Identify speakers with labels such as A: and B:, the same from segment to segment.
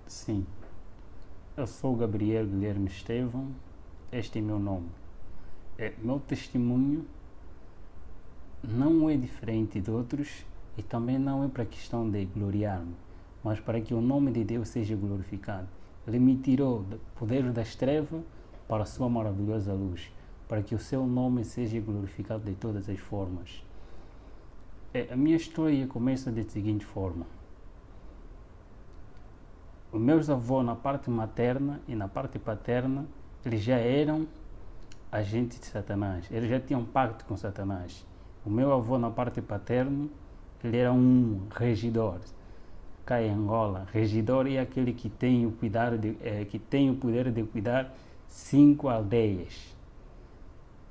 A: Sim, eu sou Gabriel Guilherme Estevão, este é meu nome. Meu testemunho não é diferente de outros e também não é para a questão de gloriar-me, mas para que o nome de Deus seja glorificado. Ele me tirou do poder das trevas para a sua maravilhosa luz, para que o seu nome seja glorificado de todas as formas. A minha história começa da seguinte forma. Os meus avós, na parte materna e na parte paterna, eles já eram agentes de Satanás. Eles já tinham pacto com Satanás. O meu avô, na parte paterna, ele era um regidor. Cá em Angola, regidor é aquele que tem o, que tem o poder de cuidar 5 aldeias.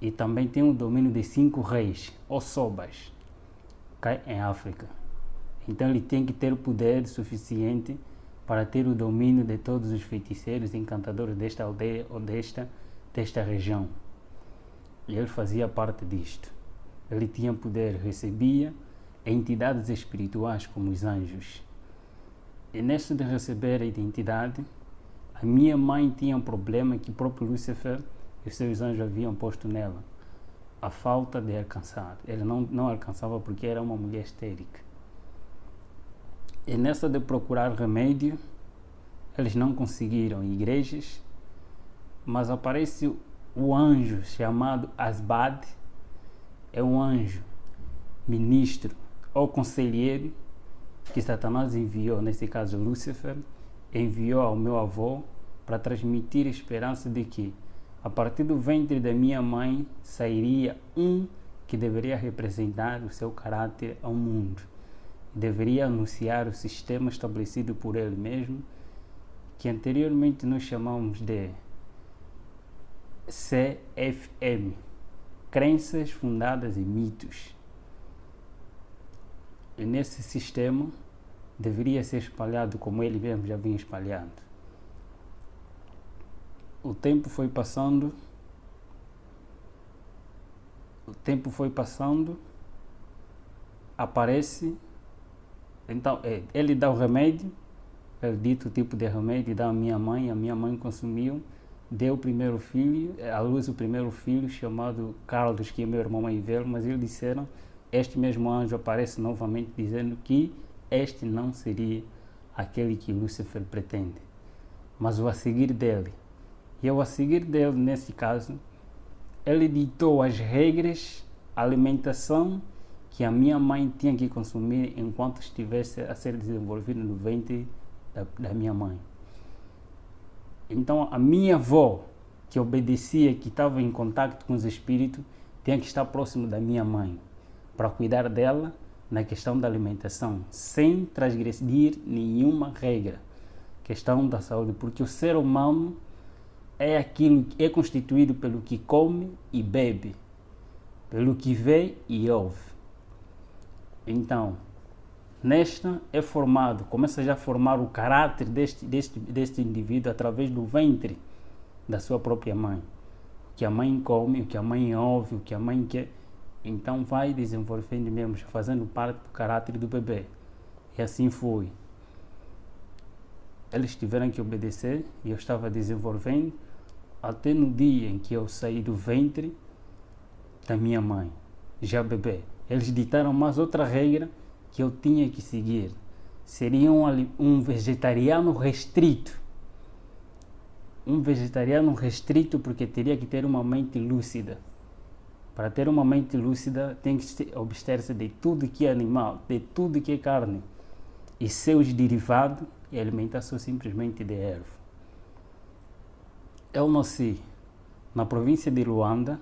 A: E também tem o domínio de 5 reis, ou sobas, cá em África. Então ele tem que ter poder suficiente para ter o domínio de todos os feiticeiros e encantadores desta aldeia ou desta região. E ele fazia parte disto. Ele tinha poder, recebia entidades espirituais como os anjos. E neste de receber a identidade, a minha mãe tinha um problema que o próprio Lúcifer e os seus anjos haviam posto nela. A falta de alcançar. Ele não alcançava porque era uma mulher estérica. E nessa de procurar remédio, eles não conseguiram igrejas, mas aparece o anjo chamado Asbad, é um anjo, ministro ou conselheiro que Satanás enviou, nesse caso Lúcifer, enviou ao meu avô para transmitir a esperança de que a partir do ventre da minha mãe sairia um que deveria representar o seu caráter ao mundo. Deveria anunciar o sistema estabelecido por ele mesmo, que anteriormente nós chamamos de CFM, Crenças Fundadas em Mitos. E nesse sistema deveria ser espalhado como ele mesmo já vinha espalhando. O tempo foi passando, aparece. Então, ele dá o remédio, ele dito o tipo de remédio, dá à minha mãe consumiu, deu o primeiro filho, à luz o primeiro filho, chamado Carlos, que é meu irmão mais velho, mas eles disseram, este mesmo anjo aparece novamente dizendo que este não seria aquele que Lúcifer pretende, mas o a seguir dele. E ao a seguir dele, nesse caso, ele ditou as regras, a alimentação, que a minha mãe tinha que consumir enquanto estivesse a ser desenvolvido no ventre da minha mãe. Então, a minha avó, que obedecia, que estava em contato com os espíritos, tinha que estar próximo da minha mãe, para cuidar dela na questão da alimentação, sem transgredir nenhuma regra. Questão da saúde, porque o ser humano é aquilo que é constituído pelo que come e bebe, pelo que vê e ouve. Então, nesta é formado, começa já a formar o caráter deste indivíduo através do ventre da sua própria mãe. O que a mãe come, o que a mãe ouve, o que a mãe quer. Então vai desenvolvendo mesmo, fazendo parte do caráter do bebê. E assim foi. Eles tiveram que obedecer e eu estava desenvolvendo até no dia em que eu saí do ventre da minha mãe, já bebê. Eles ditaram mais outra regra que eu tinha que seguir. Seria um vegetariano restrito. Um vegetariano restrito porque teria que ter uma mente lúcida. Para ter uma mente lúcida tem que abster-se de tudo que é animal, de tudo que é carne. E seus derivados e alimentação simplesmente de erva. Eu nasci na província de Luanda,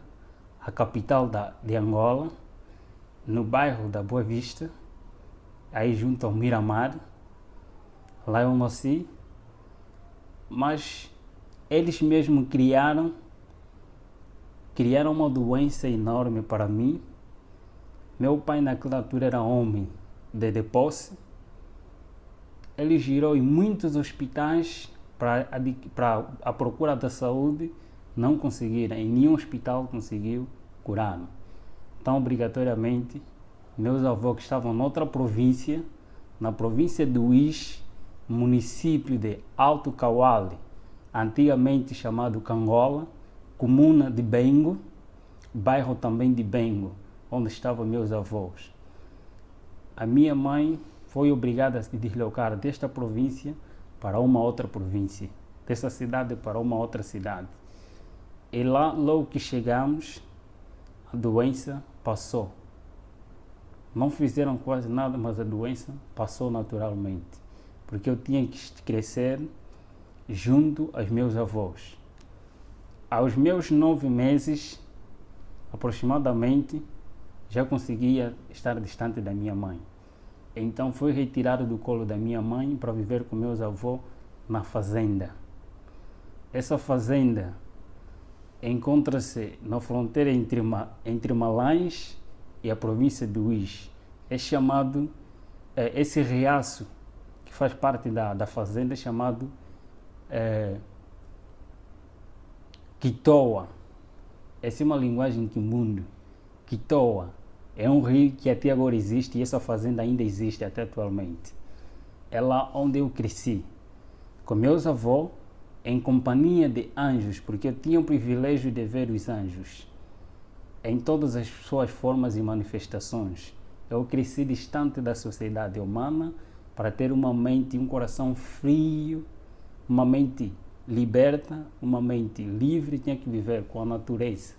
A: a capital de Angola, no bairro da Boa Vista, aí junto ao Miramar. Lá eu nasci, mas eles mesmos criaram uma doença enorme para mim. Meu pai naquela altura era homem de posse. Ele girou em muitos hospitais para a procura da saúde, não conseguiram, em nenhum hospital conseguiu curar-me. Então, obrigatoriamente, meus avós que estavam noutra província, na província do Uís, município de Alto Cauale, antigamente chamado Cangola, comuna de Bengo, bairro também de Bengo, onde estavam meus avós. A minha mãe foi obrigada a se deslocar desta província para uma outra província, dessa cidade para uma outra cidade. E lá, logo que chegamos, a doença passou. Não fizeram quase nada, mas a doença passou naturalmente, porque eu tinha que crescer junto aos meus avós. Aos meus 9 meses, aproximadamente, já conseguia estar distante da minha mãe. Então fui retirado do colo da minha mãe para viver com meus avós na fazenda. Essa fazenda encontra-se na fronteira entre Malães e a província de Uís. É chamado, esse riacho que faz parte da fazenda é chamado Quitoa. Essa é uma linguagem quimundo. Quitoa é um rio que até agora existe e essa fazenda ainda existe até atualmente. É lá onde eu cresci, com meus avós, em companhia de anjos, porque eu tinha o privilégio de ver os anjos em todas as suas formas e manifestações. Eu cresci distante da sociedade humana para ter uma mente e um coração frio, uma mente liberta, uma mente livre. Tinha que viver com a natureza.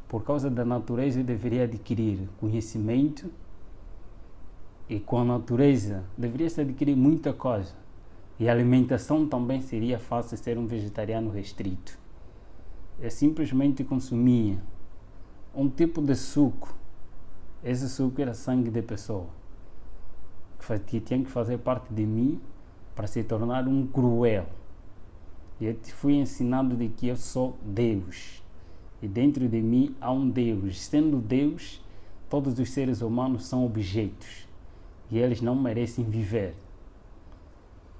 A: Por causa da natureza eu deveria adquirir conhecimento e com a natureza deveria-se adquirir muita coisa. E a alimentação também seria fácil ser um vegetariano restrito. Eu simplesmente consumia um tipo de suco. Esse suco era sangue de pessoa, que tinha que fazer parte de mim para se tornar um cruel. E eu fui ensinado de que eu sou Deus. E dentro de mim há um Deus. Sendo Deus, todos os seres humanos são objetos. E eles não merecem viver.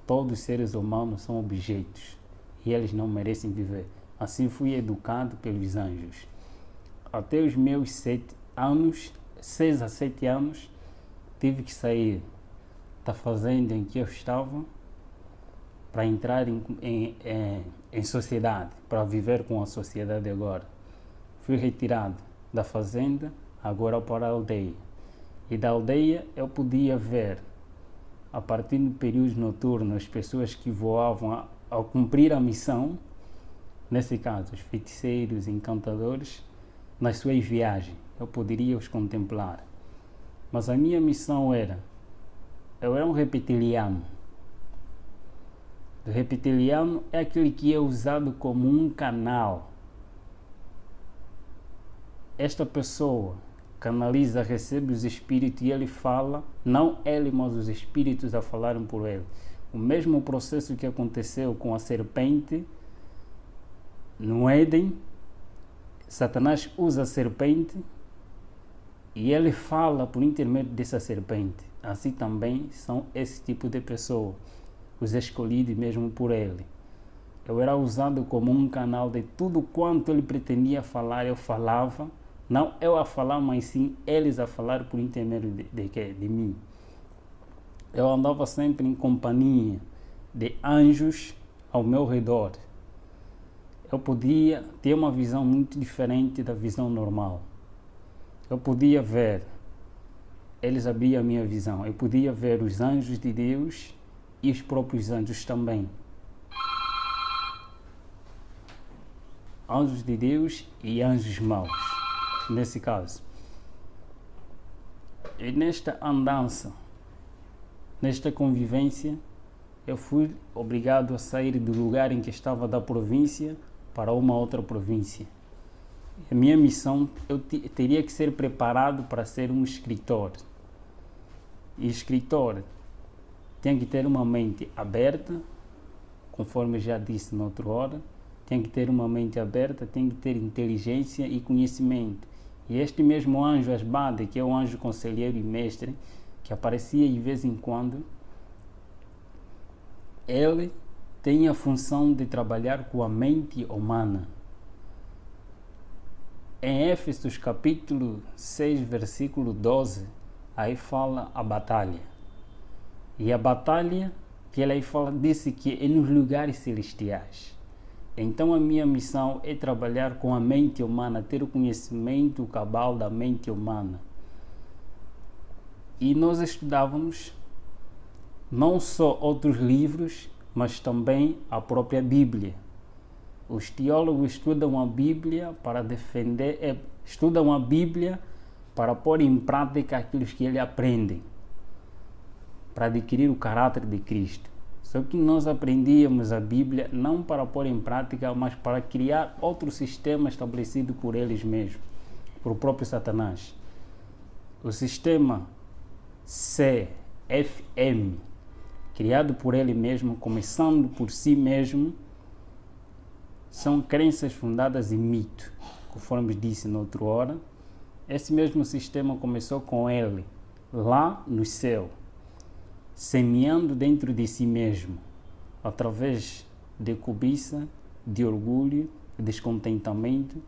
A: Todos os seres humanos são objetos. E eles não merecem viver. Assim fui educado pelos anjos. Até os meus 6 a 7 anos, tive que sair da fazenda em que eu estava para entrar em sociedade, para viver com a sociedade agora. Fui retirado da fazenda, agora para a aldeia. E da aldeia eu podia ver, a partir do período noturno, as pessoas que voavam ao cumprir a missão, nesse caso, os feiticeiros, encantadores, nas suas viagens. Eu poderia os contemplar. Mas a minha missão eu era um reptiliano. O reptiliano é aquele que é usado como um canal. Esta pessoa canaliza, recebe os espíritos e ele fala, não ele, mas os espíritos a falarem por ele. O mesmo processo que aconteceu com a serpente no Éden, Satanás usa a serpente e ele fala por intermédio dessa serpente. Assim também são esse tipo de pessoa, os escolhidos mesmo por ele. Eu era usado como um canal de tudo quanto ele pretendia falar, eu falava. Não eu a falar, mas sim eles a falar por intermédio de mim. Eu andava sempre em companhia de anjos ao meu redor. Eu podia ter uma visão muito diferente da visão normal. Eu podia ver, eles abriam a minha visão, eu podia ver os anjos de Deus e os próprios anjos também. Anjos de Deus e anjos maus, nesse caso. E nesta andança, nesta convivência, eu fui obrigado a sair do lugar em que estava da província para uma outra província. A minha missão, eu teria que ser preparado para ser um escritor. E escritor tem que ter uma mente aberta, conforme já disse noutra hora, tem que ter uma mente aberta, tem que ter inteligência e conhecimento. E este mesmo anjo Asbade, que é o anjo conselheiro e mestre, que aparecia de vez em quando, ele tem a função de trabalhar com a mente humana. Em Éfesos capítulo 6, versículo 12, aí fala a batalha. E a batalha que ele aí fala, disse que é nos lugares celestiais. Então a minha missão é trabalhar com a mente humana, ter o conhecimento cabal da mente humana. E nós estudávamos não só outros livros, mas também a própria Bíblia. Os teólogos estudam a Bíblia para defender, estudam a Bíblia para pôr em prática aquilo que eles aprendem, para adquirir o caráter de Cristo. Só que nós aprendíamos a Bíblia não para pôr em prática, mas para criar outro sistema estabelecido por eles mesmos, por o próprio Satanás. O sistema CFM, criado por ele mesmo, começando por si mesmo, são crenças fundadas em mito, conforme disse na outra hora. Esse mesmo sistema começou com ele, lá no céu, semeando dentro de si mesmo, através de cobiça, de orgulho, de descontentamento.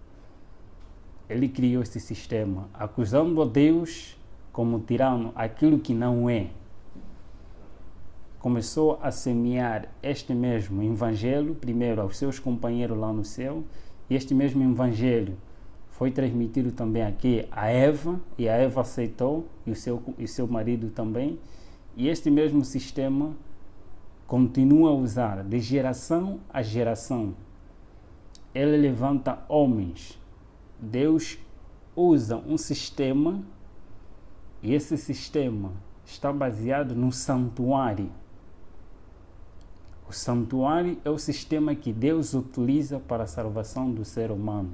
A: Ele criou esse sistema, acusando a Deus como tirano, aquilo que não é. Começou a semear este mesmo evangelho, primeiro aos seus companheiros lá no céu, e este mesmo evangelho foi transmitido também aqui a Eva, e a Eva aceitou, e o seu marido também. E este mesmo sistema continua a usar de geração a geração. Ele levanta homens. Deus usa um sistema, e esse sistema está baseado no santuário. O santuário é o sistema que Deus utiliza para a salvação do ser humano.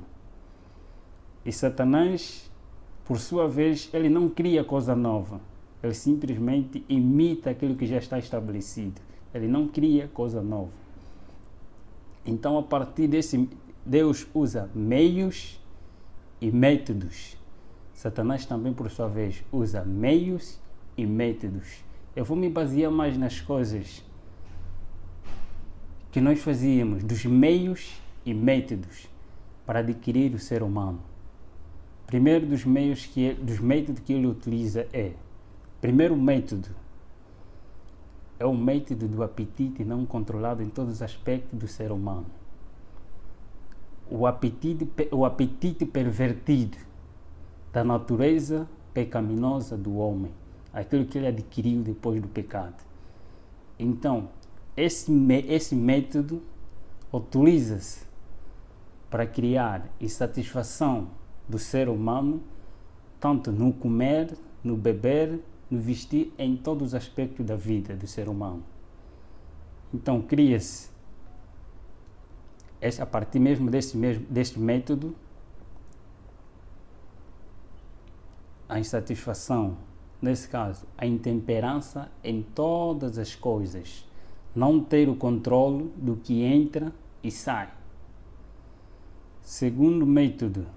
A: E Satanás, por sua vez, ele não cria coisa nova. Ele simplesmente imita aquilo que já está estabelecido. Ele não cria coisa nova. Então, a partir desse, Deus usa meios e métodos. Satanás também, por sua vez, usa meios e métodos. Eu vou me basear mais nas coisas que nós fazíamos, dos meios e métodos para adquirir o ser humano. Primeiro dos métodos que ele utiliza primeiro método é o método do apetite não controlado em todos os aspectos do ser humano. O apetite pervertido da natureza pecaminosa do homem, aquilo que ele adquiriu depois do pecado. Então, esse método utiliza-se para criar insatisfação do ser humano, tanto no comer, no beber, no vestir, em todos os aspectos da vida do ser humano. Então cria-se, a partir mesmo deste método, a insatisfação, nesse caso, a intemperança em todas as coisas, não ter o controle do que entra e sai. Segundo método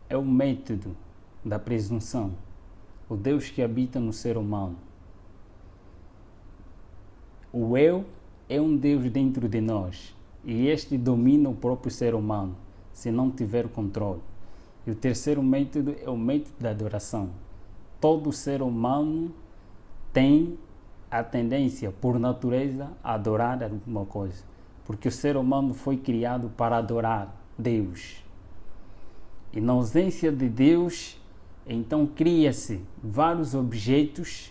A: é o método da presunção, o Deus que habita no ser humano. O eu é um Deus dentro de nós e este domina o próprio ser humano, se não tiver controle. E o terceiro método é o método da adoração. Todo ser humano tem a tendência, por natureza, a adorar alguma coisa, porque o ser humano foi criado para adorar Deus. E na ausência de Deus, então cria-se vários objetos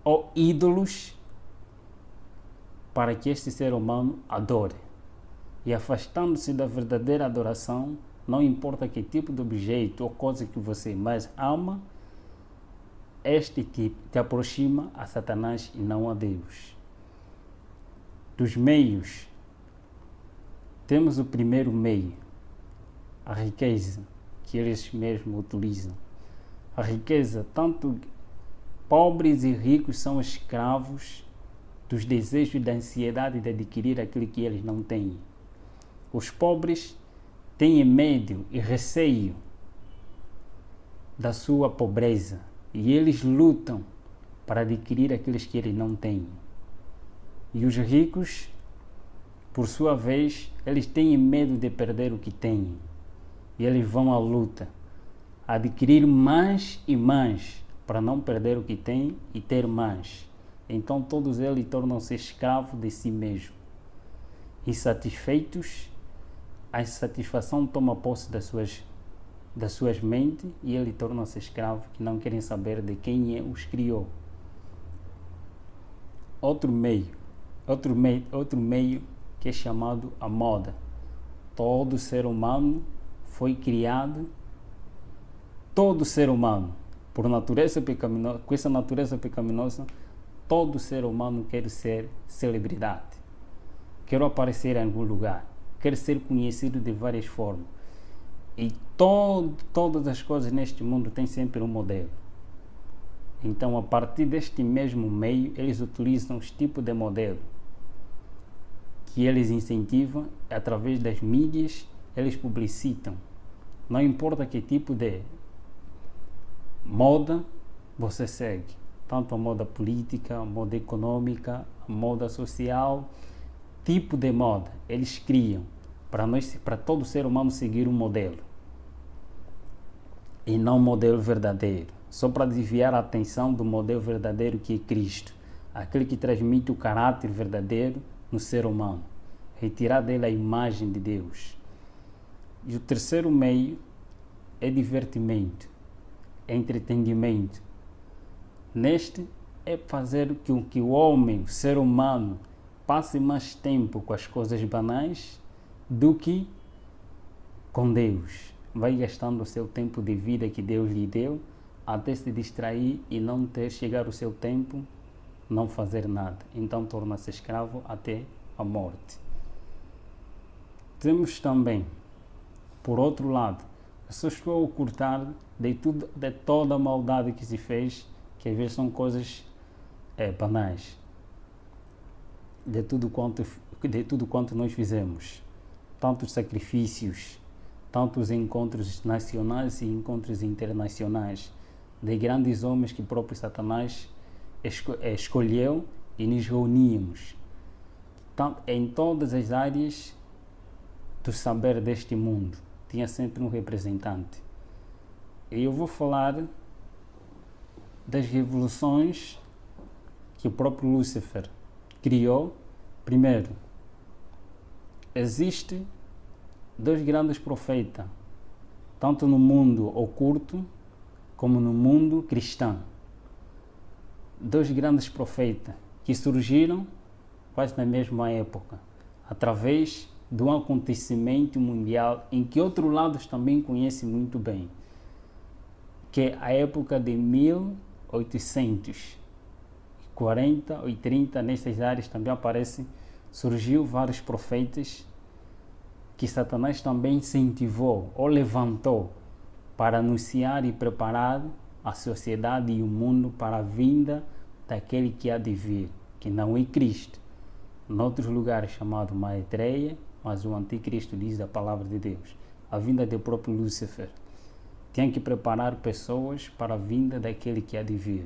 A: ou ídolos para que este ser humano adore. E afastando-se da verdadeira adoração, não importa que tipo de objeto ou coisa que você mais ama, este tipo te aproxima a Satanás e não a Deus. Dos meios, temos o primeiro meio, a riqueza, que eles mesmos utilizam. A riqueza, tanto pobres e ricos são escravos dos desejos e da ansiedade de adquirir aquilo que eles não têm. Os pobres têm medo e receio da sua pobreza e eles lutam para adquirir aqueles que eles não têm. E os ricos, por sua vez, eles têm medo de perder o que têm e eles vão à luta, adquirir mais e mais para não perder o que têm e ter mais. Então todos eles tornam-se escravos de si mesmos. Insatisfeitos, a insatisfação toma posse das suas mentes e eles tornam-se escravos que não querem saber de quem os criou. Outro meio que é chamado a moda. Todo ser humano foi criado, todo ser humano, por natureza pecaminosa, com essa natureza pecaminosa, todo ser humano quer ser celebridade, quer aparecer em algum lugar, quer ser conhecido de várias formas. E todas as coisas neste mundo têm sempre um modelo. Então, a partir deste mesmo meio, eles utilizam os tipos de modelo que eles incentivam através das mídias, eles publicitam. Não importa que tipo de moda você segue, tanto a moda política, a moda econômica, a moda social, tipo de moda, eles criam para todo ser humano seguir um modelo e não um modelo verdadeiro, só para desviar a atenção do modelo verdadeiro que é Cristo, aquele que transmite o caráter verdadeiro no ser humano, retirar dele a imagem de Deus. E o terceiro meio é divertimento, é entretenimento. Neste é fazer com que o homem, o ser humano, passe mais tempo com as coisas banais do que com Deus. Vai gastando o seu tempo de vida que Deus lhe deu até se distrair e não chegar o seu tempo, não fazer nada. Então torna-se escravo até a morte. Temos também, por outro lado, pessoas que vão ocultar de toda a maldade que se fez, que às vezes são coisas banais, de tudo quanto nós fizemos, tantos sacrifícios, tantos encontros nacionais e encontros internacionais, de grandes homens que o próprio Satanás escolheu e nos reuníamos. Em todas as áreas do saber deste mundo, tinha sempre um representante. E eu vou falar das revoluções que o próprio Lúcifer criou. Primeiro, existem dois grandes profetas, tanto no mundo oculto como no mundo cristão. Dois grandes profetas que surgiram quase na mesma época, através de um acontecimento mundial em que outros lados também conhecem muito bem, que é a época de 1840 ou 30, nessas áreas também surgiu vários profetas que Satanás também incentivou ou levantou para anunciar e preparar a sociedade e o mundo para a vinda daquele que há de vir, que não é Cristo. Em outros lugares chamado Maitreya, mas o anticristo diz a palavra de Deus. A vinda do próprio Lúcifer. Tem que preparar pessoas para a vinda daquele que há de vir,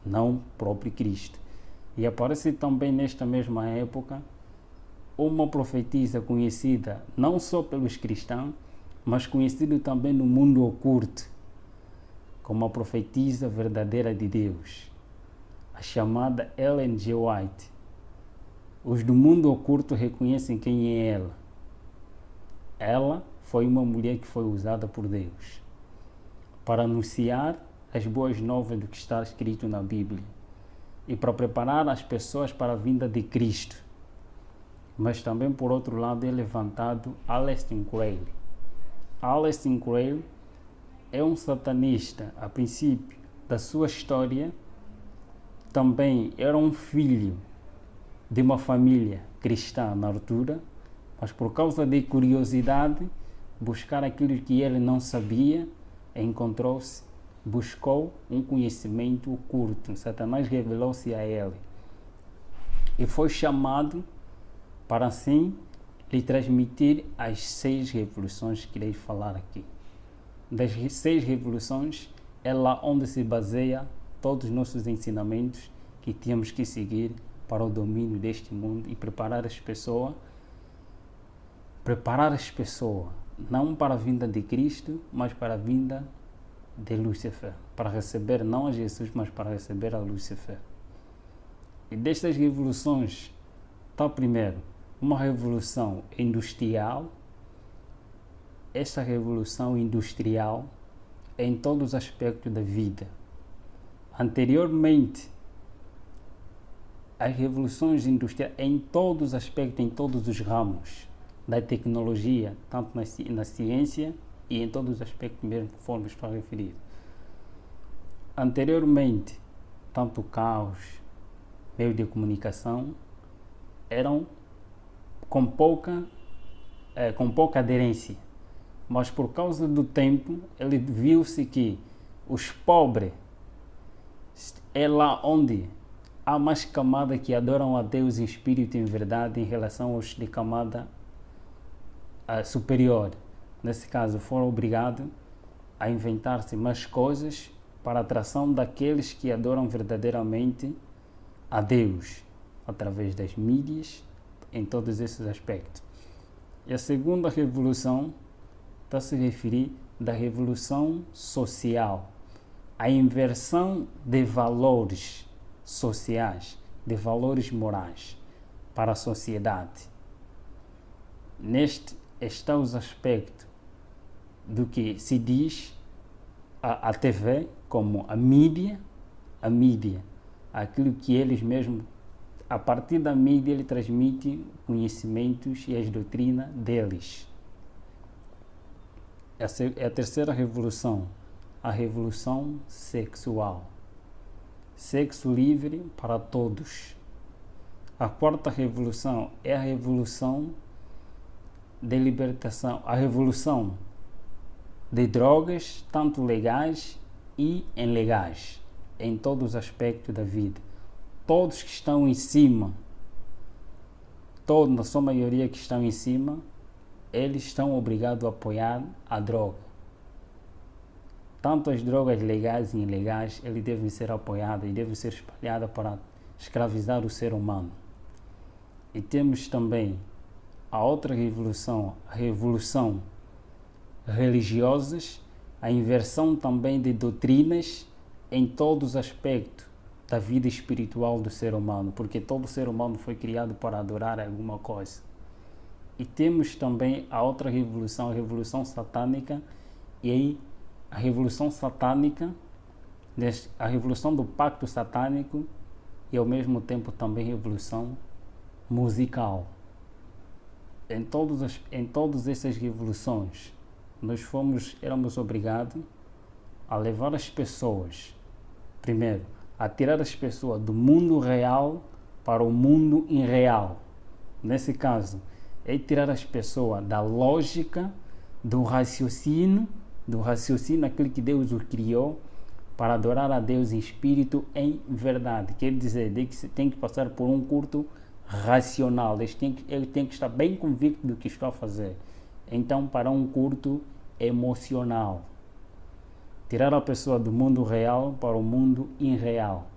A: não o próprio Cristo. E aparece também nesta mesma época uma profetisa conhecida não só pelos cristãos, mas conhecida também no mundo oculto, como a profetisa verdadeira de Deus, a chamada Ellen G. White. Os do mundo oculto reconhecem quem é ela. Ela foi uma mulher que foi usada por Deus para anunciar as boas novas do que está escrito na Bíblia e para preparar as pessoas para a vinda de Cristo. Mas também, por outro lado, é levantado Aleister Crowley. Aleister Crowley é um satanista. A princípio da sua história, também era um filho de uma família cristã na altura, mas por causa de curiosidade, buscar aquilo que ele não sabia, buscou um conhecimento oculto. Satanás revelou-se a ele e foi chamado para assim lhe transmitir as 6 revoluções que irei falar aqui. Das 6 revoluções é lá onde se baseia todos os nossos ensinamentos que temos que seguir para o domínio deste mundo e preparar as pessoas não para a vinda de Cristo, mas para a vinda de Lúcifer, para receber não a Jesus, mas para receber a Lúcifer. E destas revoluções, está primeiro uma revolução industrial. Esta revolução industrial é em todos os aspectos da vida. Anteriormente, as revoluções industriais em todos os aspectos, em todos os ramos da tecnologia, tanto na ciência e em todos os aspectos mesmo, conforme estou a referir. Anteriormente, tanto carros, meios de comunicação, eram com pouca aderência. Mas por causa do tempo, ele viu-se que os pobres é lá onde há mais camada que adoram a Deus em espírito e em verdade em relação aos de camada superior. Nesse caso, foram obrigados a inventar-se mais coisas para a atração daqueles que adoram verdadeiramente a Deus, através das mídias, em todos esses aspectos. E a segunda revolução está a se referir da revolução social, a inversão de valores sociais, de valores morais para a sociedade. Neste estão os aspectos do que se diz a TV como a mídia, aquilo que eles mesmos, a partir da mídia, ele transmite conhecimentos e as doutrinas deles. Essa é a terceira revolução, a revolução sexual. Sexo livre para todos. A quarta revolução é a revolução de libertação, a revolução de drogas, tanto legais e ilegais, em todos os aspectos da vida. Todos que estão em cima, na sua maioria que estão em cima, eles estão obrigados a apoiar a droga. Tanto as drogas legais e ilegais, eles devem ser apoiadas e devem ser espalhadas para escravizar o ser humano. E temos também a outra revolução, a revolução religiosas, a inversão também de doutrinas em todos os aspectos da vida espiritual do ser humano, porque todo ser humano foi criado para adorar alguma coisa. E temos também a outra revolução, a revolução satânica, e aí a revolução satânica, a revolução do pacto satânico e ao mesmo tempo também revolução musical. Em todas essas revoluções, nós éramos obrigados a levar as pessoas, primeiro, a tirar as pessoas do mundo real para o mundo irreal. Nesse caso, é tirar as pessoas da lógica, do raciocínio, aquele que Deus o criou, para adorar a Deus em espírito, em verdade. Quer dizer, que tem que passar por um culto racional. Ele tem que estar bem convicto do que está a fazer. Então, para um culto emocional. Tirar a pessoa do mundo real para o mundo irreal.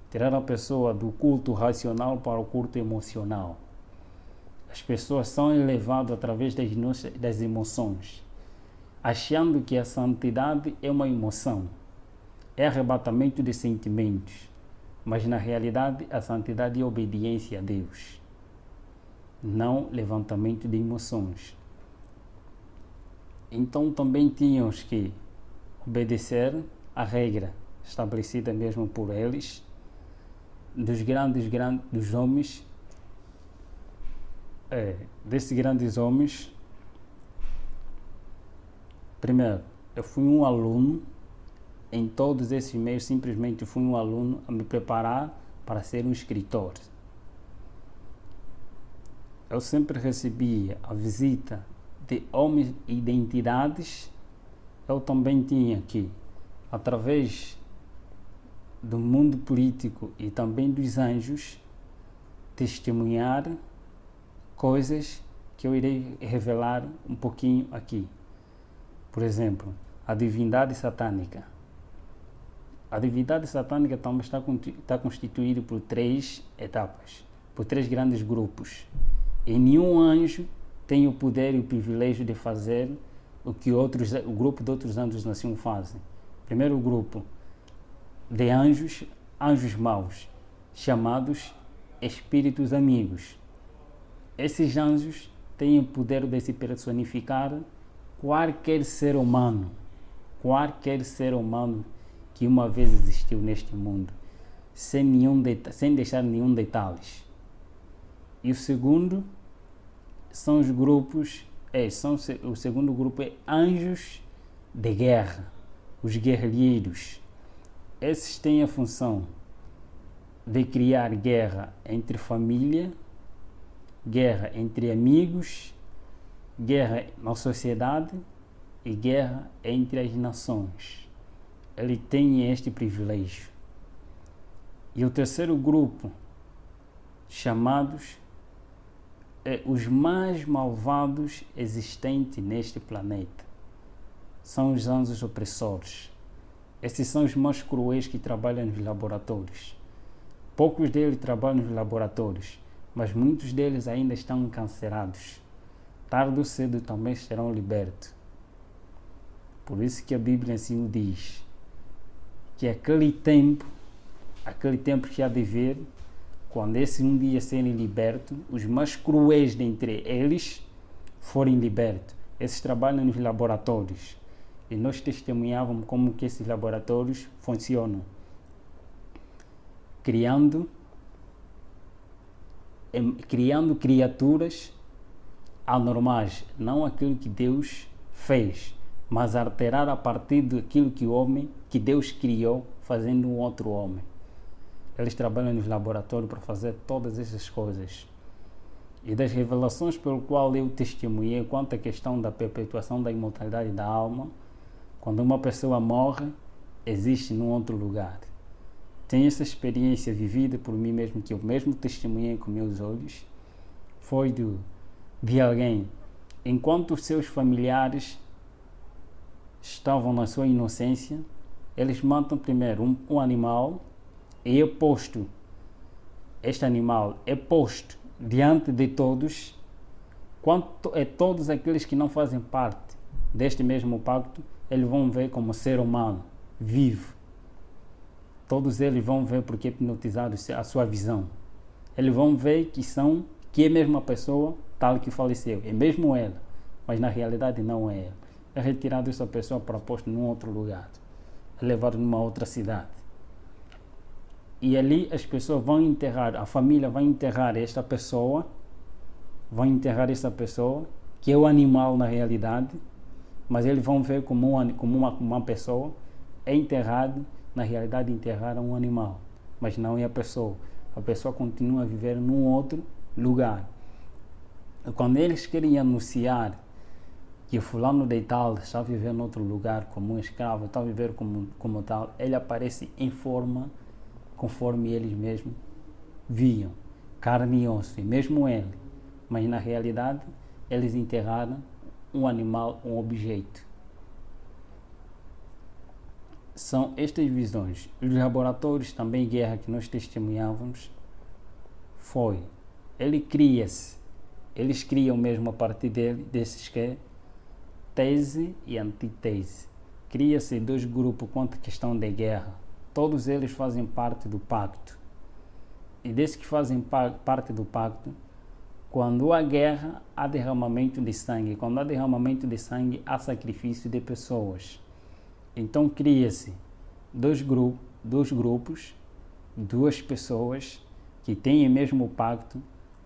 A: Tirar a pessoa do culto racional para o culto emocional. As pessoas são elevadas através das emoções, achando que a santidade é uma emoção, é arrebatamento de sentimentos, mas na realidade a santidade é obediência a Deus, não levantamento de emoções. Então também tínhamos que obedecer a regra estabelecida mesmo por eles, dos homens, desses grandes homens. Primeiro, eu fui um aluno em todos esses meios, simplesmente fui um aluno a me preparar para ser um escritor. Eu sempre recebia a visita de homens e de entidades. Eu também tinha que, através do mundo político e também dos anjos, testemunhar coisas que eu irei revelar um pouquinho aqui. Por exemplo, a divindade satânica. A divindade satânica também está constituída por 3 etapas, por 3 grandes grupos. E nenhum anjo tem o poder e o privilégio de fazer o que o grupo de outros anjos nasciam fazem. Primeiro grupo de anjos maus, chamados espíritos amigos. Esses anjos têm o poder de se personificar qualquer ser humano que uma vez existiu neste mundo, sem deixar nenhum detalhe. E o segundo são os grupos, o segundo grupo é anjos de guerra, os guerrilheiros. Esses têm a função de criar guerra entre família, guerra entre amigos, guerra na sociedade e guerra entre as nações. Ele tem este privilégio. E o terceiro grupo, chamados os mais malvados existentes neste planeta, são os anjos opressores. Esses são os mais cruéis que trabalham nos laboratórios. Poucos deles trabalham nos laboratórios, mas muitos deles ainda estão encarcerados. Tarde ou cedo também serão libertos. Por isso que a Bíblia assim o diz, que aquele tempo que há de vir, quando esse um dia serem libertos, os mais cruéis dentre eles forem libertos. Esses trabalham nos laboratórios. E nós testemunhávamos como que esses laboratórios funcionam. Criando criaturas anormais, não aquilo que Deus fez, mas alterar a partir daquilo que Deus criou, fazendo um outro homem. Eles trabalham nos laboratórios para fazer todas essas coisas. E das revelações pelo qual eu testemunhei quanto à questão da perpetuação da imortalidade da alma, quando uma pessoa morre, existe num outro lugar. Tenho essa experiência vivida por mim mesmo, que eu mesmo testemunhei com meus olhos, foi de alguém, enquanto os seus familiares estavam na sua inocência, eles matam primeiro um animal e este animal é posto diante de todos, quanto é todos aqueles que não fazem parte deste mesmo pacto, eles vão ver como ser humano, vivo. Todos eles vão ver porque é hipnotizado a sua visão. Eles vão ver que é mesmo a pessoa tal que faleceu, é mesmo ela, mas na realidade não é ela. É retirado essa pessoa para posto num outro lugar, é levado numa outra cidade. E ali as pessoas vão enterrar, a família vai enterrar esta pessoa, que é o animal na realidade, mas eles vão ver como uma pessoa é enterrado, na realidade enterraram um animal, mas não é a pessoa. A pessoa continua a viver num outro lugar. E quando eles querem anunciar que o fulano de tal está a viver em outro lugar como um escravo, está a viver como tal, ele aparece em forma conforme eles mesmos viam, carne e osso, e mesmo ele. Mas na realidade, eles enterraram um animal, um objeto. São estas visões. Os laboratórios também, guerra que nós testemunhávamos, eles criam mesmo a partir desses que é tese e antítese. Cria-se dois grupos quanto à questão da guerra. Todos eles fazem parte do pacto. E desses que fazem parte do pacto, quando há guerra, há derramamento de sangue. Quando há derramamento de sangue, há sacrifício de pessoas. Então cria-se dois grupos, duas pessoas que têm o mesmo pacto.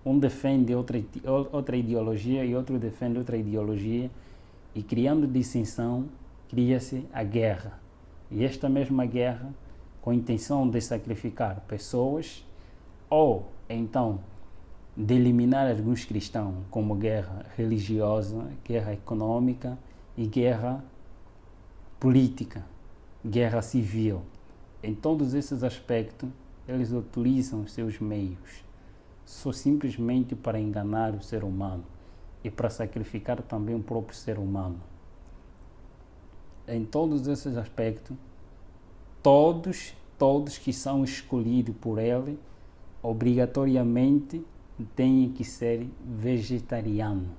A: Um defende outra ideologia e outro defende outra ideologia. E criando dissensão, cria-se a guerra. E esta mesma guerra, com a intenção de sacrificar pessoas, ou então de eliminar alguns cristãos, como guerra religiosa, guerra econômica e guerra política, guerra civil. Em todos esses aspectos, eles utilizam os seus meios, só simplesmente para enganar o ser humano e para sacrificar também o próprio ser humano. Em todos esses aspectos, todos que são escolhidos por ele, obrigatoriamente têm que ser vegetarianos,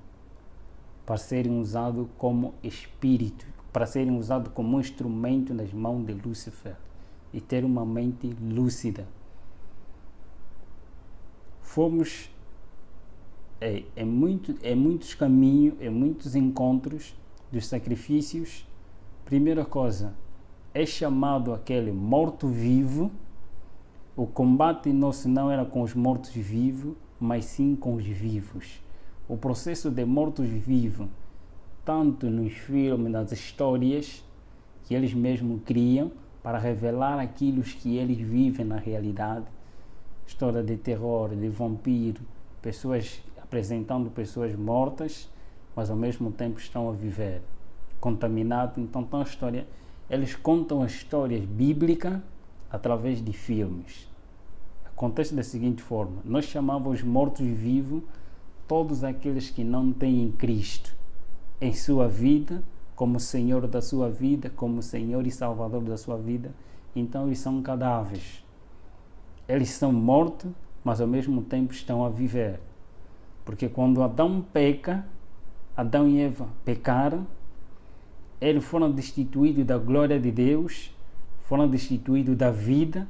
A: para serem usados como espírito, para serem usados como um instrumento nas mãos de Lúcifer e ter uma mente lúcida. fomos em muitos caminhos, em muitos encontros dos sacrifícios. Primeira coisa, é chamado aquele morto-vivo. O combate nosso não era com os mortos-vivos, mas sim com os vivos. O processo de mortos-vivos, tanto nos filmes, nas histórias que eles mesmos criam para revelar aquilo que eles vivem na realidade. História de terror, de vampiro, pessoas apresentando pessoas mortas, mas ao mesmo tempo estão a viver, contaminados. Então, eles contam as histórias bíblicas através de filmes. Acontece da seguinte forma: nós chamávamos mortos-vivos todos aqueles que não têm Cristo em sua vida, como Senhor da sua vida, como Senhor e Salvador da sua vida. Então eles são cadáveres. Eles são mortos, mas ao mesmo tempo estão a viver. Porque quando Adão peca, Adão e Eva pecaram, eles foram destituídos da glória de Deus, foram destituídos da vida,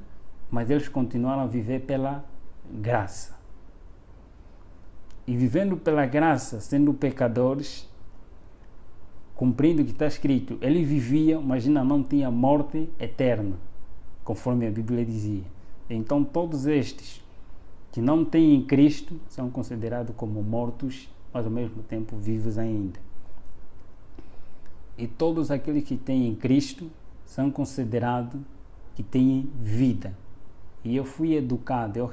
A: mas eles continuaram a viver pela graça. E vivendo pela graça, sendo pecadores, cumprindo o que está escrito, ele vivia, mas ainda não tinha morte eterna, conforme a Bíblia dizia. Então todos estes que não têm Cristo são considerados como mortos, mas ao mesmo tempo vivos ainda. E todos aqueles que têm Cristo são considerados que têm vida. E eu fui educado, eu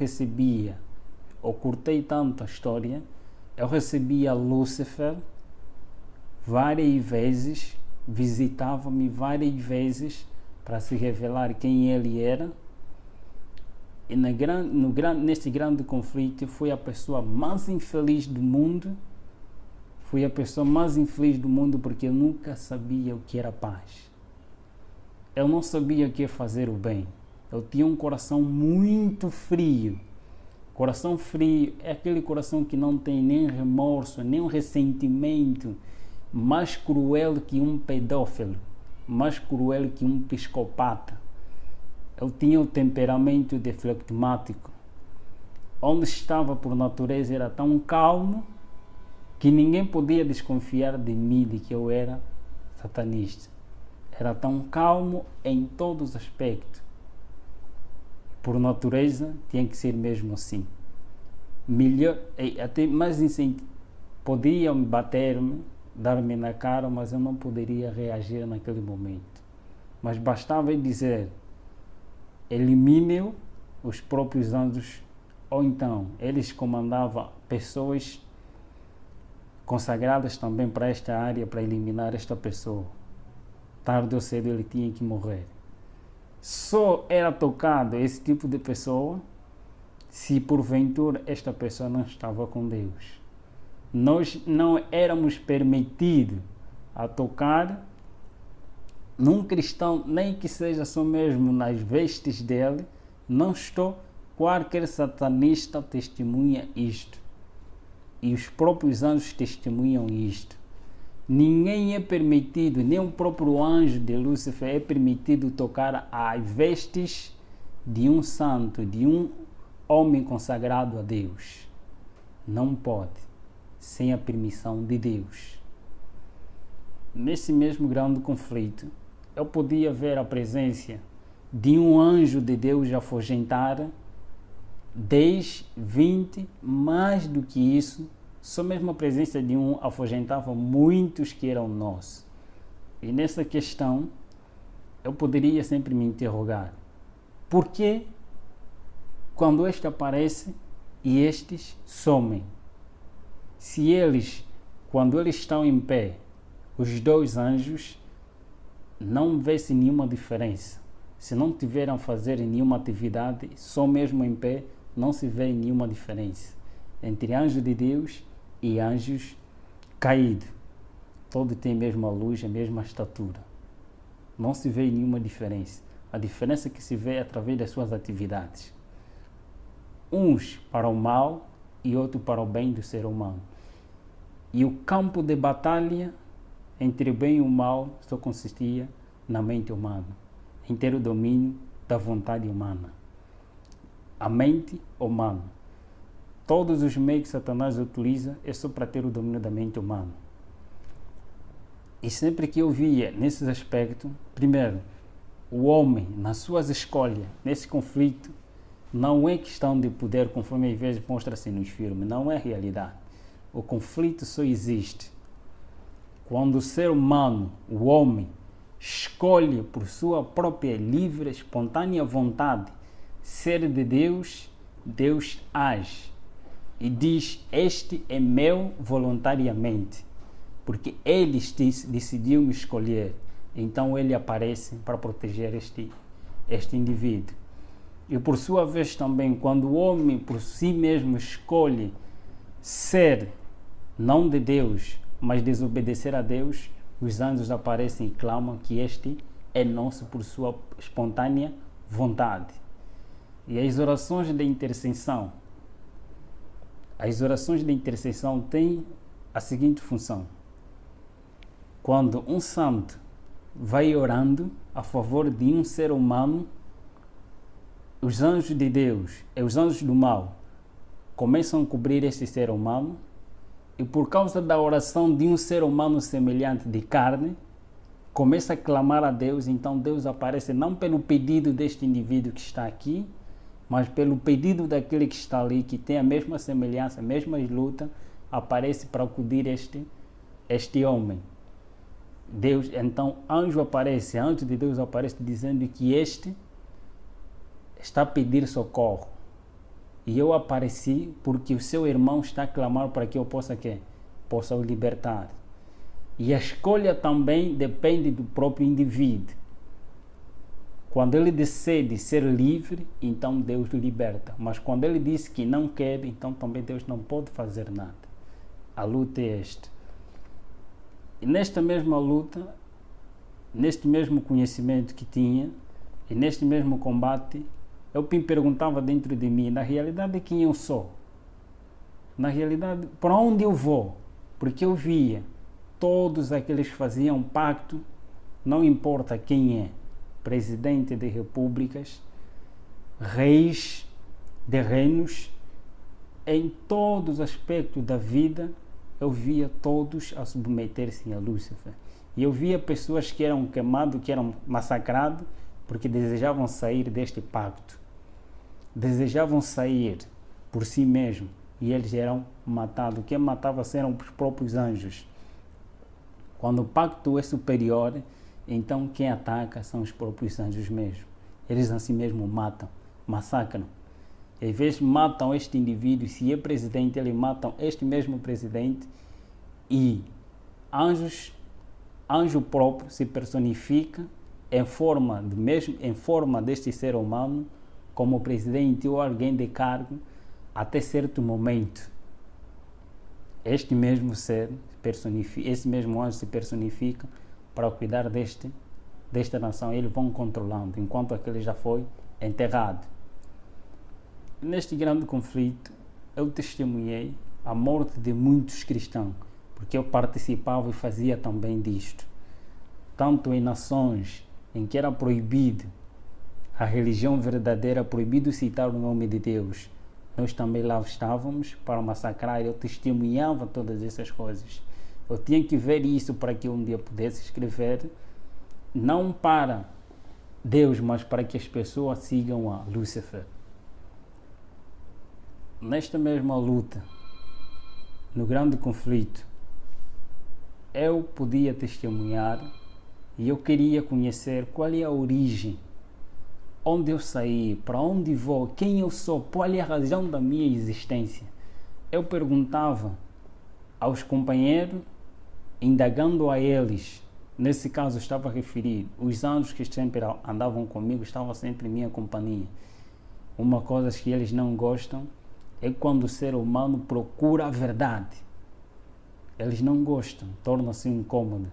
A: curtei tanto a história, eu recebia Lúcifer várias vezes, visitava-me várias vezes para se revelar quem ele era. E neste grande conflito, fui a pessoa mais infeliz do mundo. Fui a pessoa mais infeliz do mundo porque eu nunca sabia o que era paz. Eu não sabia o que é fazer o bem. Eu tinha um coração muito frio. Coração frio é aquele coração que não tem nem remorso, nem um ressentimento, mais cruel que um pedófilo, mais cruel que um psicopata. Eu tinha o temperamento de flegmático. Onde estava por natureza era tão calmo que ninguém podia desconfiar de mim, de que eu era satanista. Era tão calmo em todos os aspectos. Por natureza, tinha que ser mesmo assim. Melhor, até mais podiam bater-me, dar-me na cara, mas eu não poderia reagir naquele momento. Mas bastava dizer: elimine os próprios anjos, ou então eles comandavam pessoas consagradas também para esta área, para eliminar esta pessoa. Tarde ou cedo ele tinha que morrer. Só era tocado esse tipo de pessoa se porventura esta pessoa não estava com Deus. Nós não éramos permitidos a tocar num cristão, nem que seja só mesmo nas vestes dele. Não estou, qualquer satanista testemunha isto. E os próprios anjos testemunham isto. Ninguém é permitido, nem o próprio anjo de Lúcifer é permitido tocar as vestes de um santo, de um homem consagrado a Deus. Não pode, sem a permissão de Deus. Nesse mesmo grande conflito, eu podia ver a presença de um anjo de Deus afugentar 10, 20, mais do que isso. Só mesmo a presença de um afugentava muitos que eram nossos. E nessa questão, eu poderia sempre me interrogar: por que quando este aparece e estes somem? Se eles, quando eles estão em pé, os dois anjos, não vê-se nenhuma diferença. Se não tiveram a fazer nenhuma atividade, só mesmo em pé, não se vê nenhuma diferença entre anjos de Deus e anjos caídos. Todos têm a mesma luz, a mesma estatura. Não se vê nenhuma diferença. A diferença que se vê é através das suas atividades. Uns para o mal e outros para o bem do ser humano. E o campo de batalha entre o bem e o mal só consistia na mente humana, em ter o domínio da vontade humana. A mente humana. Todos os meios que Satanás utiliza é só para ter o domínio da mente humana. E sempre que eu via nesses aspectos, primeiro, o homem, nas suas escolhas, nesse conflito, não é questão de poder, conforme às vezes mostra-se nos filmes, não é realidade. O conflito só existe quando o ser humano, o homem, escolhe por sua própria livre, espontânea vontade ser de Deus, Deus age e diz: este é meu voluntariamente, porque ele decidiu me escolher. Então ele aparece para proteger este indivíduo. E por sua vez também, quando o homem por si mesmo escolhe ser não de Deus, mas desobedecer a Deus, os anjos aparecem e clamam que este é nosso por sua espontânea vontade. E as orações de intercessão têm a seguinte função: quando um santo vai orando a favor de um ser humano, os anjos de Deus e os anjos do mal começam a cobrir este ser humano, e por causa da oração de um ser humano semelhante de carne, começa a clamar a Deus. Então Deus aparece não pelo pedido deste indivíduo que está aqui, mas pelo pedido daquele que está ali, que tem a mesma semelhança, a mesma luta, aparece para acudir este homem. Deus, então, anjo de Deus aparece dizendo que este está a pedir socorro. E eu apareci porque o seu irmão está a clamar para que eu possa o libertar. E a escolha também depende do próprio indivíduo. Quando ele decide ser livre, então Deus o liberta. Mas quando ele diz que não quer, então também Deus não pode fazer nada. A luta é esta. E nesta mesma luta, neste mesmo conhecimento que tinha, e neste mesmo combate, eu me perguntava dentro de mim, na realidade, quem eu sou? Na realidade, para onde eu vou? Porque eu via todos aqueles que faziam pacto, não importa quem é, presidente de repúblicas, reis de reinos, em todos os aspectos da vida, eu via todos a submeter-se a Lúcifer. E eu via pessoas que eram queimadas, que eram massacradas, porque desejavam sair deste pacto. Desejavam sair por si mesmos, e eles eram matados. Quem matava eram os próprios anjos. Quando o pacto é superior, então quem ataca são os próprios anjos mesmo. Eles assim mesmo matam, massacram. Às vezes matam este indivíduo, se é presidente, eles matam este mesmo presidente, e anjo próprio se personifica em forma deste ser humano, como presidente ou alguém de cargo, até certo momento. Este mesmo ser esse mesmo anjo se personifica para cuidar desta nação. Eles vão controlando, enquanto aquele já foi enterrado. Neste grande conflito, eu testemunhei a morte de muitos cristãos, porque eu participava e fazia também disto. Tanto em nações em que era proibido a religião verdadeira, proibido citar o nome de Deus, nós também lá estávamos para massacrar. Eu testemunhava todas essas coisas. Eu tinha que ver isso para que um dia pudesse escrever, não para Deus, mas para que as pessoas sigam a Lúcifer. Nesta mesma luta, no grande conflito, eu podia testemunhar e eu queria conhecer qual é a origem, onde eu saí, para onde vou, quem eu sou, qual é a razão da minha existência. Eu perguntava aos companheiros, indagando a eles. Nesse caso estava referido, os anjos que sempre andavam comigo, estavam sempre em minha companhia. Uma coisa que eles não gostam é quando o ser humano procura a verdade. Eles não gostam, torna-se incômodo.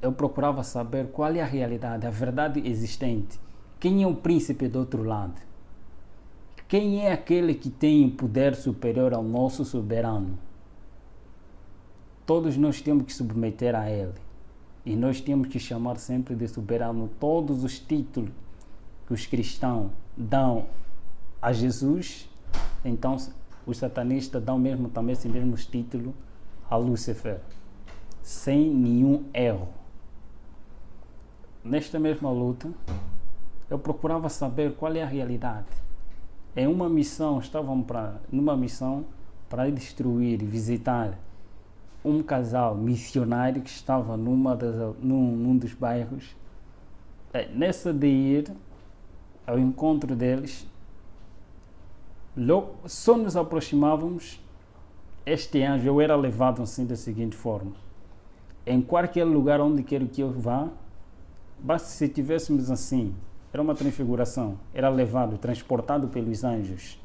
A: Eu procurava saber qual é a realidade, a verdade existente. Quem é o príncipe do outro lado? Quem é aquele que tem poder superior ao nosso soberano? Todos nós temos que submeter a ele. E nós temos que chamar sempre de soberano todos os títulos que os cristãos dão a Jesus, Então os satanistas dão mesmo também esse mesmo título a Lúcifer, sem nenhum erro. Nesta mesma luta, eu procurava saber qual é a realidade. Em uma missão, numa missão para destruir, visitar um casal missionário que estava num dos bairros. Nessa de ir ao encontro deles, logo, só nos aproximávamos, este anjo, eu era levado assim da seguinte forma: em qualquer lugar onde quero que eu vá, basta se tivéssemos assim, era uma transfiguração, era levado, transportado pelos anjos.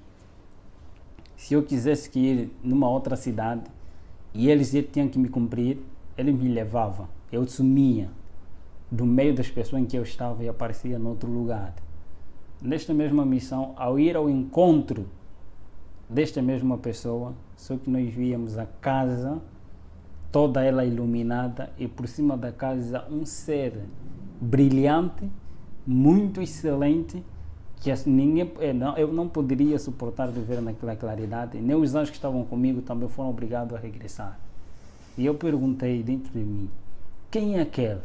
A: Se eu quisesse que ir numa outra cidade e eles tinham que me cumprir, eles me levavam, eu sumia do meio das pessoas em que eu estava e aparecia em outro lugar. Nesta mesma missão, ao ir ao encontro desta mesma pessoa, só que nós víamos a casa toda ela iluminada e por cima da casa um ser brilhante, muito excelente, que eu não poderia suportar de ver naquela claridade. Nem os anjos que estavam comigo também foram obrigados a regressar. E eu perguntei dentro de mim: quem é aquele?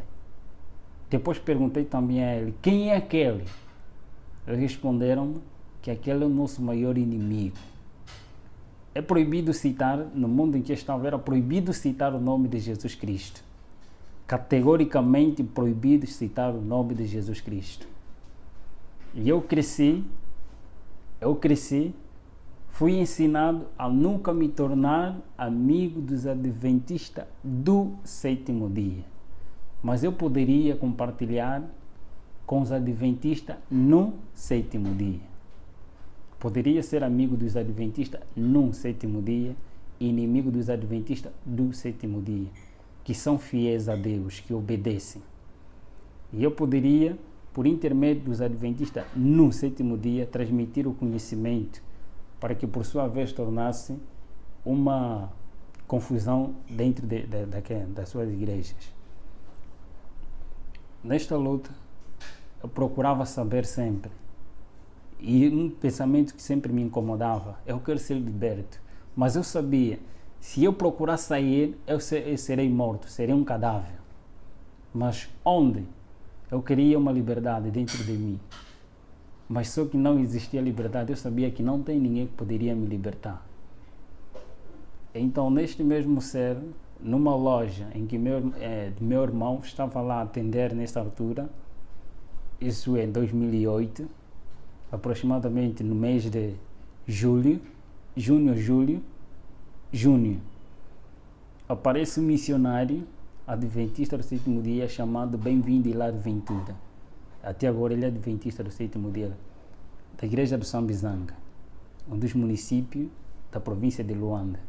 A: Depois perguntei também a ele: quem é aquele? Eles responderam que aquele é o nosso maior inimigo. É proibido citar, no mundo em que eu estava, era proibido citar o nome de Jesus Cristo. Categoricamente proibido citar o nome de Jesus Cristo. E eu cresci, fui ensinado a nunca me tornar amigo dos adventistas do sétimo dia. Mas eu poderia compartilhar com os adventistas no sétimo dia. Poderia ser amigo dos adventistas no sétimo dia e inimigo dos adventistas do sétimo dia, que são fiéis a Deus, que obedecem. E eu poderia, por intermédio dos adventistas no sétimo dia, transmitir o conhecimento para que, por sua vez, tornasse uma confusão dentro das suas igrejas. Nesta luta, eu procurava saber sempre. E um pensamento que sempre me incomodava: eu quero ser liberto. Mas eu sabia, se eu procurar sair, eu serei morto, serei um cadáver. Mas onde? Eu queria uma liberdade dentro de mim. Mas só que não existia liberdade, eu sabia que não tem ninguém que poderia me libertar. Então, neste mesmo ser, numa loja em que meu irmão estava lá a atender nessa altura, isso em 2008, aproximadamente no mês de junho, aparece um missionário adventista do sétimo dia chamado Bem-vindo Hilário Ventura. Até agora ele é adventista do sétimo dia da igreja do São Bizanga, um dos municípios da província de Luanda.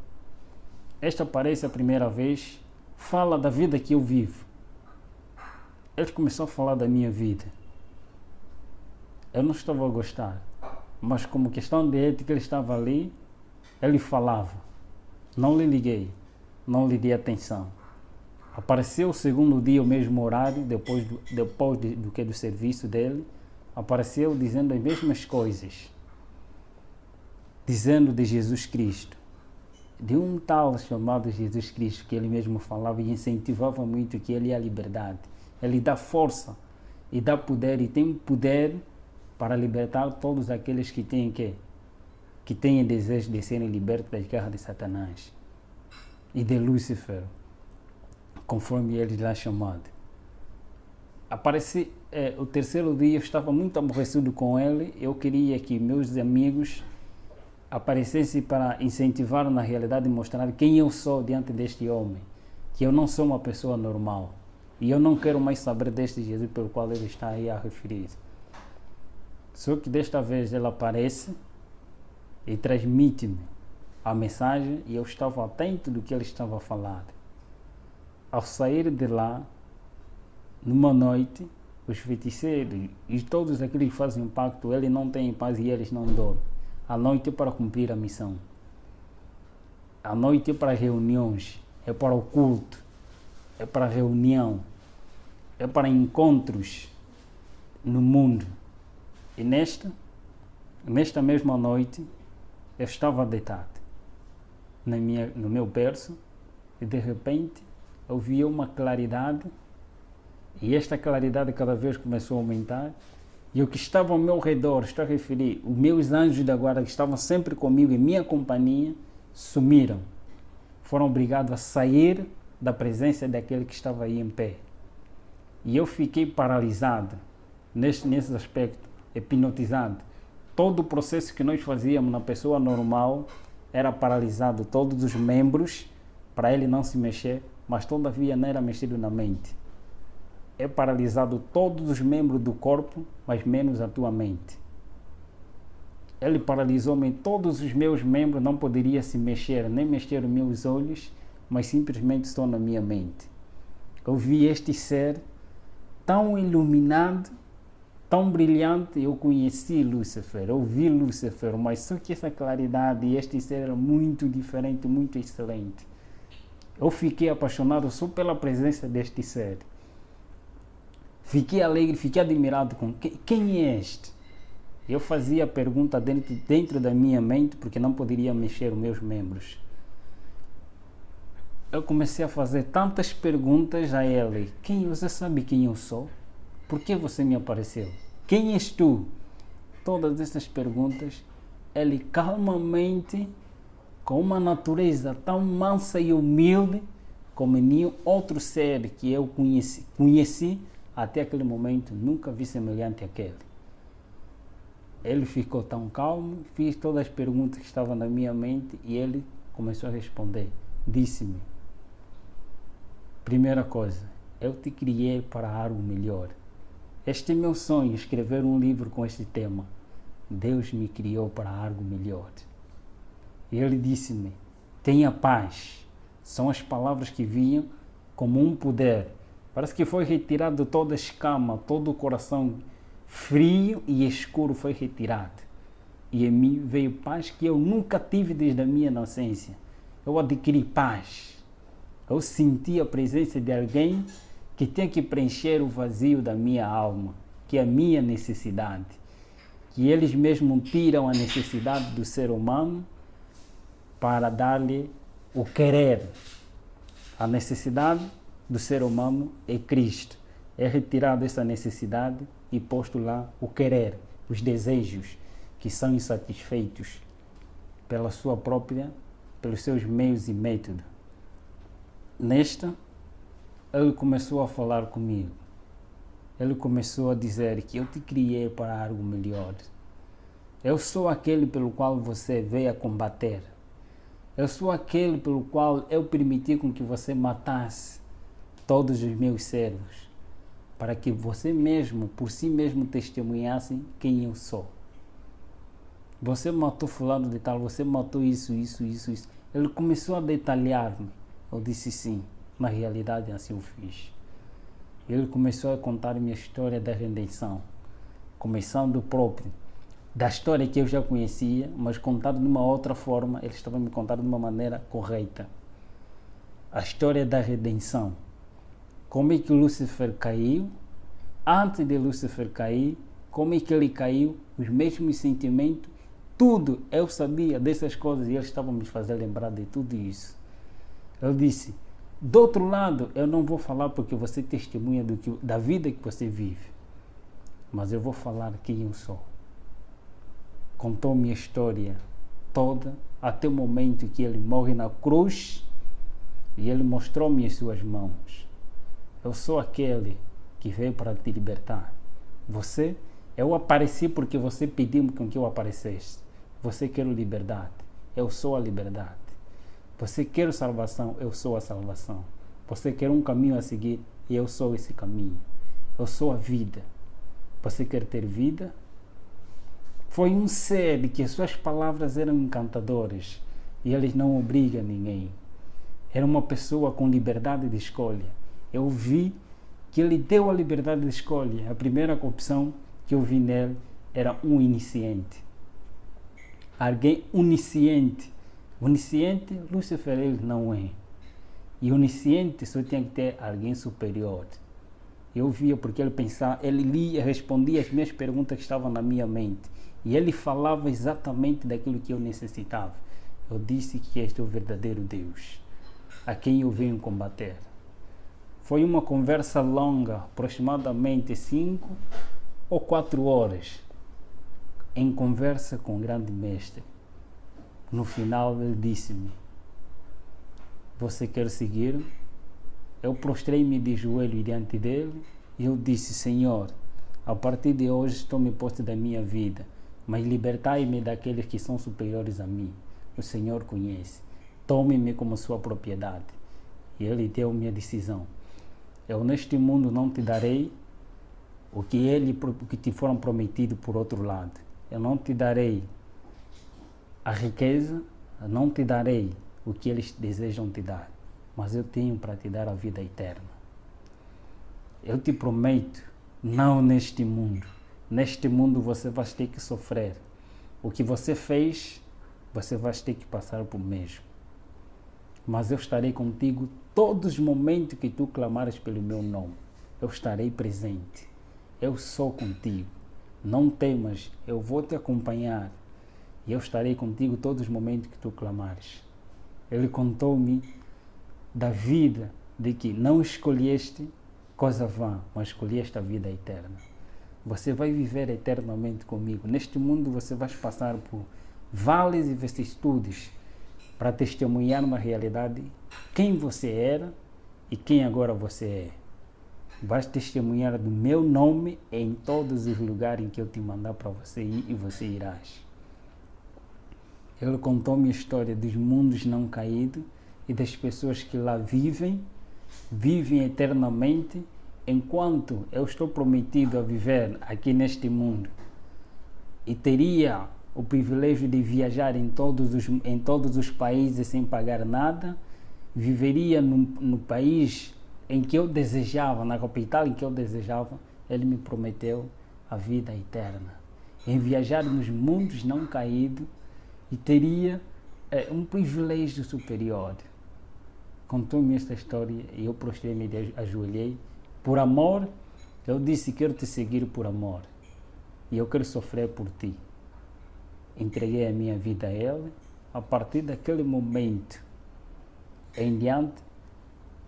A: Este aparece a primeira vez, fala da vida que eu vivo. Ele começou a falar da minha vida. Eu não estava a gostar, mas como questão de ética ele estava ali, ele falava. Não lhe liguei, não lhe dei atenção. Apareceu o segundo dia, o mesmo horário, depois do serviço dele, apareceu dizendo as mesmas coisas, dizendo de Jesus Cristo, de um tal chamado Jesus Cristo, que ele mesmo falava e incentivava muito, que ele é a liberdade. Ele dá força e dá poder, e tem poder para libertar todos aqueles que têm desejo de serem libertos das garras de Satanás e de Lúcifer, conforme ele lá chamado. Apareci, o terceiro dia eu estava muito aborrecido com ele, eu queria que meus amigos aparecessem para incentivar na realidade e mostrar quem eu sou diante deste homem, que eu não sou uma pessoa normal e eu não quero mais saber deste Jesus pelo qual ele está aí a referir. Só que desta vez ele aparece e transmite-me a mensagem e eu estava atento do que ele estava a falar. Ao sair de lá, numa noite, os feiticeiros e todos aqueles que fazem pacto, eles não têm paz e eles não dormem. A noite é para cumprir a missão. A noite é para reuniões, é para o culto, é para reunião, é para encontros no mundo. E nesta mesma noite, Eu estava deitado no meu berço e de repente eu via uma claridade e esta claridade cada vez começou a aumentar e o que estava ao meu redor, estou a referir, os meus anjos da guarda que estavam sempre comigo em minha companhia, sumiram. Foram obrigados a sair da presença daquele que estava aí em pé. E eu fiquei paralisado nesse aspecto, hipnotizado. Todo o processo que nós fazíamos na pessoa normal era paralisado, todos os membros, para ele não se mexer, mas todavia não era mexido na mente. É paralisado todos os membros do corpo, mas menos a tua mente. Ele paralisou-me, todos os meus membros não poderia se mexer, nem mexer os meus olhos, mas simplesmente estou na minha mente. Eu vi este ser tão iluminado, tão brilhante, eu conheci Lúcifer, eu vi Lúcifer, mas só que essa claridade e este ser era muito diferente, muito excelente. Eu fiquei apaixonado só pela presença deste ser. Fiquei alegre, fiquei admirado com quem é este? Eu fazia a pergunta dentro da minha mente, porque não poderia mexer os meus membros. Eu comecei a fazer tantas perguntas a ele. Você sabe quem eu sou? Por que você me apareceu? Quem és tu? Todas essas perguntas, ele calmamente, com uma natureza tão mansa e humilde, como nenhum outro ser que eu conheci até aquele momento, nunca vi semelhante àquele. Ele ficou tão calmo, fiz todas as perguntas que estavam na minha mente e ele começou a responder. Disse-me, primeira coisa, eu te criei para algo melhor. Este é meu sonho, escrever um livro com este tema. Deus me criou para algo melhor. E ele disse-me, tenha paz. São as palavras que vinham como um poder. Parece que foi retirado toda a escama, todo o coração frio e escuro foi retirado. E em mim veio paz que eu nunca tive desde a minha inocência. Eu adquiri paz. Eu senti a presença de alguém que tem que preencher o vazio da minha alma, que é a minha necessidade. Que eles mesmos tiram a necessidade do ser humano para dar-lhe o querer. A necessidade do ser humano é Cristo. É retirado essa necessidade e posto lá o querer, os desejos que são insatisfeitos pelos seus meios e métodos. Nesta, ele começou a falar comigo. Ele começou a dizer que eu te criei para algo melhor. Eu sou aquele pelo qual você veio a combater. Eu sou aquele pelo qual eu permiti com que você matasse todos os meus servos, para que você mesmo, por si mesmo, testemunhasse quem eu sou. Você matou fulano de tal, você matou isso. Ele começou a detalhar-me. Eu disse sim, na realidade assim eu fiz. Ele começou a contar-me a história da redenção, começando da história que eu já conhecia, mas contado de uma outra forma, ele estava me contando de uma maneira correta. A história da redenção. Como é que Lúcifer caiu? Antes de Lúcifer cair, como é que ele caiu? Os mesmos sentimentos, tudo. Eu sabia dessas coisas e ele estava me fazendo lembrar de tudo isso. Ele disse, do outro lado, eu não vou falar porque você testemunha da vida que você vive, mas eu vou falar quem eu sou. Contou minha história toda, até o momento que ele morre na cruz e ele mostrou-me as suas mãos. Eu sou aquele que veio para te libertar. Eu apareci porque você pediu com que eu aparecesse. Você quer liberdade, eu sou a liberdade. Você quer salvação, eu sou a salvação. Você quer um caminho a seguir, e eu sou esse caminho. Eu sou a vida. Você quer ter vida? Foi um ser que as suas palavras eram encantadoras e eles não obrigam ninguém. Era uma pessoa com liberdade de escolha. Eu vi que ele deu a liberdade de escolha. A primeira opção que eu vi nele era um iniciante. Alguém onisciente. Onisciente, Lúcifer ele não é. E onisciente só tinha que ter alguém superior. Eu via porque ele pensava, ele lia, respondia as minhas perguntas que estavam na minha mente. E ele falava exatamente daquilo que eu necessitava. Eu disse que este é o verdadeiro Deus, a quem eu venho combater. Foi uma conversa longa, aproximadamente 5 ou 4 horas, em conversa com o grande mestre. No final ele disse-me: você quer seguir? Eu prostrei-me de joelho diante dele e eu disse: Senhor, a partir de hoje estou-me posto da minha vida, mas libertai-me daqueles que são superiores a mim. O Senhor conhece. Tome-me como sua propriedade. E ele deu-me a decisão. Eu neste mundo não te darei o que te foram prometido por outro lado. Eu não te darei a riqueza, eu não te darei o que eles desejam te dar, mas eu tenho para te dar a vida eterna. Eu te prometo, não neste mundo. Neste mundo você vai ter que sofrer. O que você fez, você vai ter que passar por mesmo. Mas eu estarei contigo todos os momentos que tu clamares pelo meu nome. Eu estarei presente. Eu sou contigo. Não temas, eu vou te acompanhar. E eu estarei contigo todos os momentos que tu clamares. Ele contou-me da vida de que não escolheste coisa vã, mas escolheste a vida eterna. Você vai viver eternamente comigo. Neste mundo você vai passar por vales e vicissitudes para testemunhar uma realidade, quem você era e quem agora você é. Vais testemunhar do meu nome em todos os lugares em que eu te mandar para você ir e você irás. Ele contou-me a história dos mundos não caídos e das pessoas que lá vivem eternamente, enquanto eu estou prometido a viver aqui neste mundo e teria o privilégio de viajar em todos os países sem pagar nada, viveria no país em que eu desejava, na capital em que eu desejava. Ele me prometeu a vida eterna, em viajar nos mundos não caídos, e teria um privilégio superior. Contou-me esta história e eu prostrei-me e ajoelhei. Por amor, eu disse: quero te seguir por amor e eu quero sofrer por ti. Entreguei a minha vida a ele. A partir daquele momento em diante,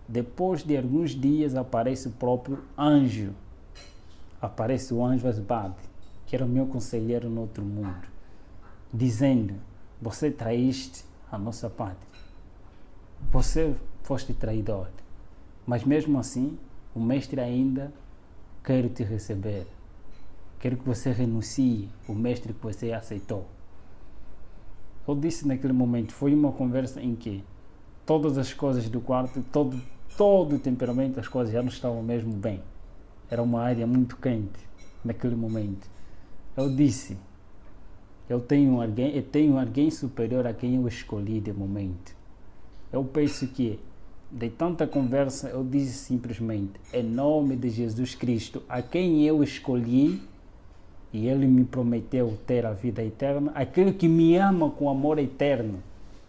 A: depois de alguns dias, aparece o próprio anjo. Aparece o anjo Asbad, que era o meu conselheiro no outro mundo, dizendo: você traíste a nossa pátria. Você foste traidor. Mas mesmo assim, o mestre ainda quer te receber. Quero que você renuncie o mestre que você aceitou. Eu disse naquele momento, foi uma conversa em que todas as coisas do quarto, todo o temperamento, as coisas já não estavam mesmo bem. Era uma área muito quente naquele momento. Eu disse: eu tenho alguém superior a quem eu escolhi de momento. Eu penso que, de tanta conversa, eu disse simplesmente: em nome de Jesus Cristo, a quem eu escolhi, e ele me prometeu ter a vida eterna, aquele que me ama com amor eterno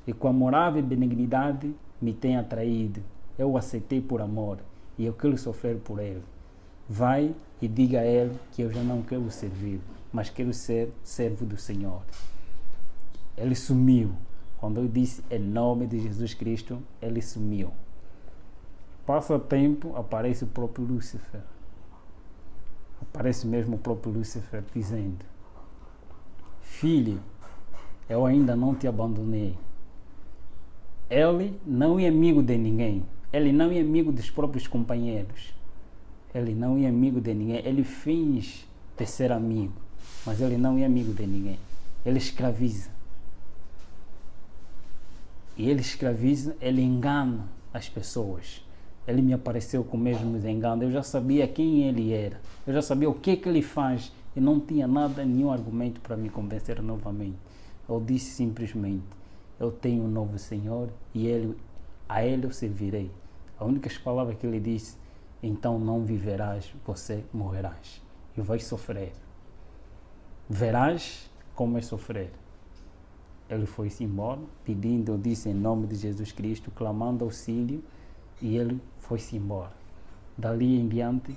A: e com amorável benignidade me tem atraído. Eu o aceitei por amor e eu quero sofrer por ele. Vai e diga a ele que eu já não quero servir, mas quero ser servo do Senhor. Ele sumiu. Quando eu disse em nome de Jesus Cristo, ele sumiu. Passa tempo, aparece o próprio Lúcifer. Aparece mesmo o próprio Lúcifer dizendo: filho, eu ainda não te abandonei. Ele não é amigo de ninguém. Ele não é amigo dos próprios companheiros. Ele não é amigo de ninguém. Ele finge de ser amigo, mas ele não é amigo de ninguém. Ele escraviza. E ele escraviza, ele engana as pessoas. Ele me apareceu com o mesmo engano. Eu já sabia quem ele era. Eu já sabia o que ele faz. E não tinha nenhum argumento para me convencer novamente. Eu disse simplesmente: eu tenho um novo Senhor e a ele eu servirei. A única palavra que ele disse: então não viverás, você morrerás. E vais sofrer. Verás como é sofrer. Ele foi-se embora, pedindo, eu disse em nome de Jesus Cristo, clamando auxílio, e ele foi-se embora. Dali em diante,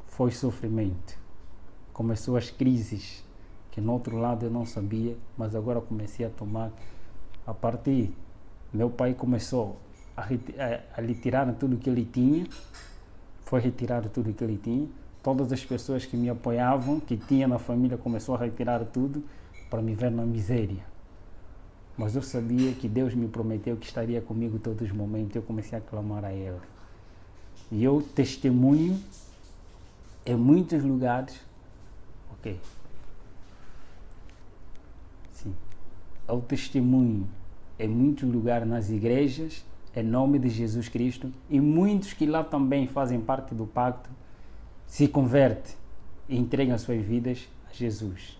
A: foi sofrimento. Começou as crises, que que no outro lado eu não sabia, mas agora comecei a tomar. A partir, meu pai começou a retirar tudo que ele tinha, foi retirar tudo que ele tinha. Todas as pessoas que me apoiavam, que tinha na família, começou a retirar tudo para me ver na miséria. Mas eu sabia que Deus me prometeu que estaria comigo todos os momentos. Eu comecei a clamar a Ele. E eu testemunho em muitos lugares. Ok. Sim. Eu testemunho em muitos lugares nas igrejas, em nome de Jesus Cristo. E muitos que lá também fazem parte do pacto se convertem e entregam as suas vidas a Jesus.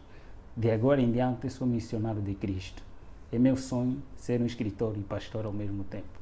A: De agora em diante, eu sou missionário de Cristo. É meu sonho ser um escritor e pastor ao mesmo tempo.